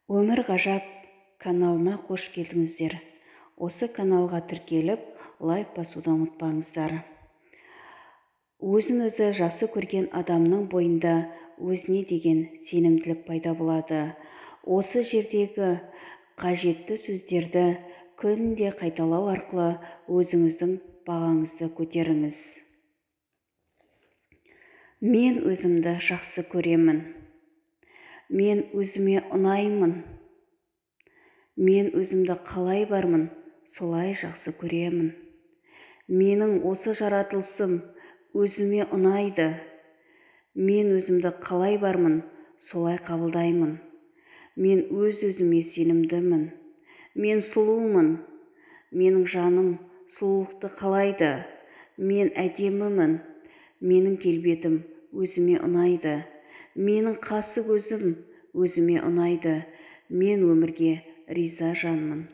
Өмір ғажап каналыма қош келдіңіздер. Осы каналға тіркеліп, лайк басуды ұмытпаңыздар. Өзін-өзі жақсы көрген адамның бойында өзіне деген сенімділік пайда болады. Осы жердегі қажетті сөздерді күнде қайталау арқылы өзіңіздің бағаңызды көтеріңіз. Мен өзімді жақсы көремін. Мен өзіме ұнаймын. Мен өзімді қалай бармын, солай жақсы көремін. Менің осы жаратылысым өзіме ұнайды. Мен өзімді қалай бармын, солай қабылдаймын. Мен өз-өзіме сенімдімін. Мен сұлумын. Менің жаным сұлулықты қалайды. Мен әдемімін. Менің келбетім өзіме ұнайды. Менің қасы көзім өзіме ұнайды. Мен өмірге риза жанмын.